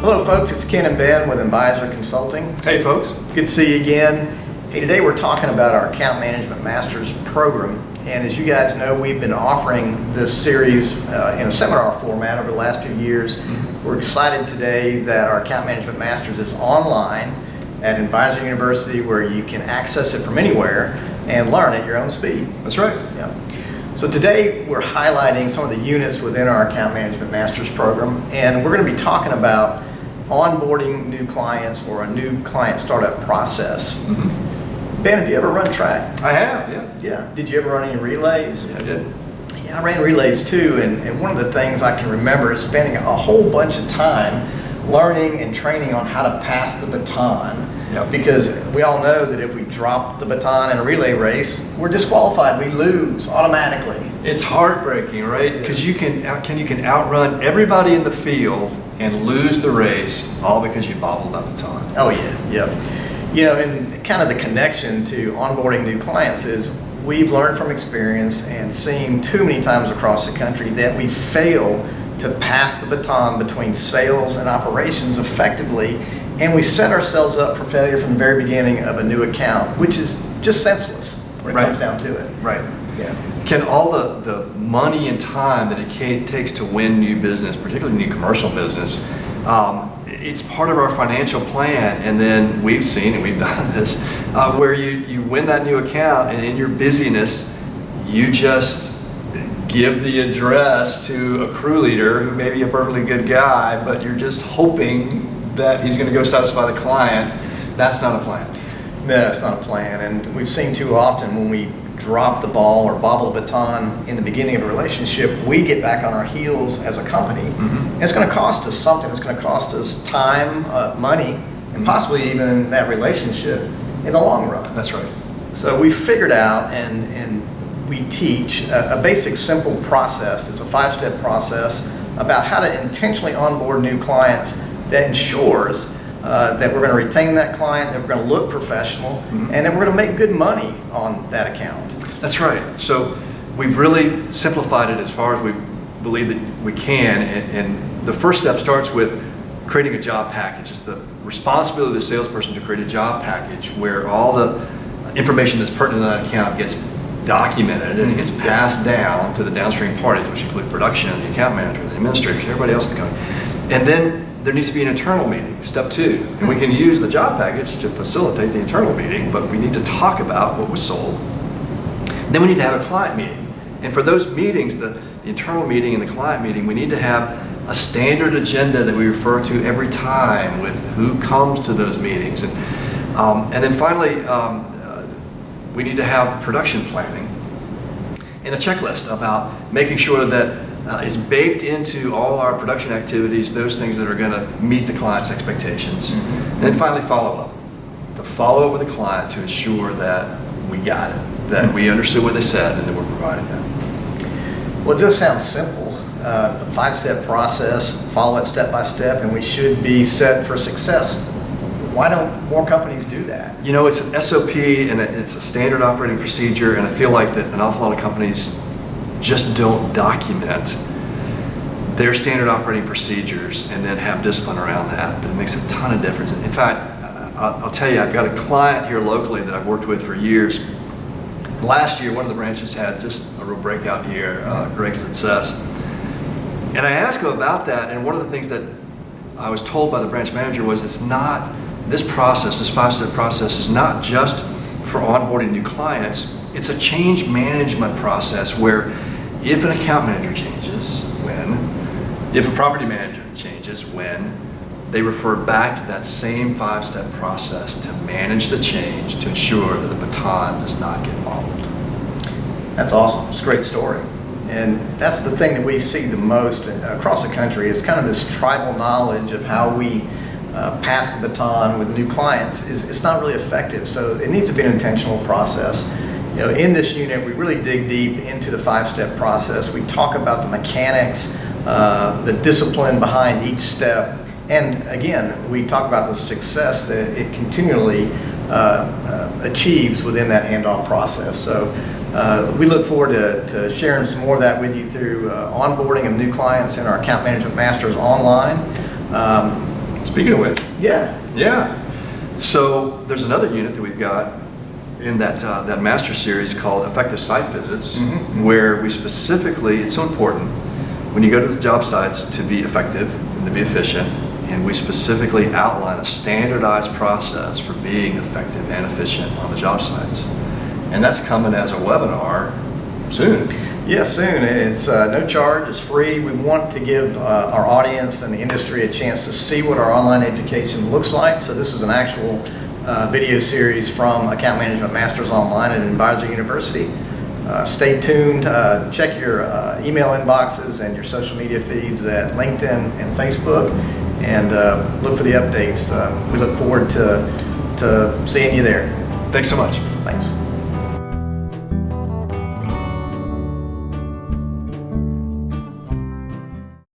Hello folks, it's Ken and Ben with Advisor Consulting. Hey folks. Good to see you again. Hey, today we're talking about our Account Management Masters program. And as you guys know, we've been offering this series in a seminar format over the last few years. We're excited today that our Account Management Masters is online at Advisor University, where you can access it from anywhere and learn at your own speed. That's right. Yeah. So today we're highlighting some of the units within our Account Management Masters program, and we're going to be talking about onboarding new clients or a new client startup process. Ben, have you ever run track? I have, yeah. Yeah. Did you ever run any relays? Yeah, I did. Yeah, I ran relays too, and one of the things I can remember is spending a whole bunch of time learning and training on how to pass the baton. Yep. Because we all know that if we drop the baton in a relay race, we're disqualified. We lose automatically. It's heartbreaking, right? Because you can outrun everybody in the field and lose the race, all because you bobbled up the baton. Oh yeah, yeah. You know, and kind of the connection to onboarding new clients is we've learned from experience and seen too many times across the country that we fail to pass the baton between sales and operations effectively, and we set ourselves up for failure from the very beginning of a new account, which is just senseless when it comes down to it. Right. Yeah. Can all the money and time that it takes to win new business, particularly new commercial business, it's part of our financial plan, and then we've seen, and we've done this, where you win that new account, and in your busyness, you just give the address to a crew leader who may be a perfectly good guy, but you're just hoping that he's going to go satisfy the client. That's not a plan. No, it's not a plan, and we've seen too often when we drop the ball or bobble the baton in the beginning of a relationship, we get back on our heels as a company. And it's going to cost us something. It's going to cost us time, money, and possibly even that relationship in the long run. That's right. So we figured out and we teach a basic simple process. It's a 5-step process about how to intentionally onboard new clients that ensures that we're going to retain that client, that we're going to look professional, and that we're going to make good money on that account. That's right. So we've really simplified it as far as we believe that we can, and the first step starts with creating a job package. It's the responsibility of the salesperson to create a job package where all the information that's pertinent to that account gets documented and it gets passed down to the downstream parties, which include production, the account manager, the administrators, everybody else in the company. And then there needs to be an internal meeting, step 2. And we can use the job package to facilitate the internal meeting, but we need to talk about what was sold. Then we need to have a client meeting. And for those meetings, the internal meeting and the client meeting, we need to have a standard agenda that we refer to every time with who comes to those meetings. And then finally, we need to have production planning and a checklist about making sure that is baked into all our production activities, those things that are going to meet the client's expectations. And then finally, follow up. To follow up with the client to ensure that we got it, that we understood what they said, and that we're providing that. Well, it does sound simple. A 5-step process, follow it step by step, and we should be set for success. Why don't more companies do that? You know, it's an SOP and it's a standard operating procedure, and I feel like that an awful lot of companies just don't document their standard operating procedures and then have discipline around that. But it makes a ton of difference. In fact, I'll tell you, I've got a client here locally that I've worked with for years. Last year, one of the branches had just a real breakout year, great success. And I asked him about that, and one of the things that I was told by the branch manager was this 5-step process is not just for onboarding new clients, it's a change management process where if an account manager changes, if a property manager changes, they refer back to that same 5-step process to manage the change, to ensure that the baton does not get bobbled. That's awesome. It's a great story. And that's the thing that we see the most across the country is kind of this tribal knowledge of how we pass the baton with new clients. It's not really effective. So it needs to be an intentional process. You know, in this unit, we really dig deep into the 5-step process. We talk about the mechanics, the discipline behind each step, and again, we talk about the success that it continually achieves within that handoff process. So we look forward to sharing some more of that with you through onboarding of new clients in our Account Management Masters online. Speaking of which, Yeah. yeah. So there's another unit that we've got in that master series called Effective Site Visits, where we specifically, it's so important when you go to the job sites to be effective and to be efficient, and we specifically outline a standardized process for being effective and efficient on the job sites. And that's coming as a webinar soon. Yeah, soon. It's no charge, it's free. We want to give our audience and the industry a chance to see what our online education looks like. So this is an actual video series from Account Management Masters Online at Advisor University. Stay tuned. Check your email inboxes and your social media feeds at LinkedIn and Facebook, and look for the updates. We look forward to seeing you there. Thanks so much. Thanks.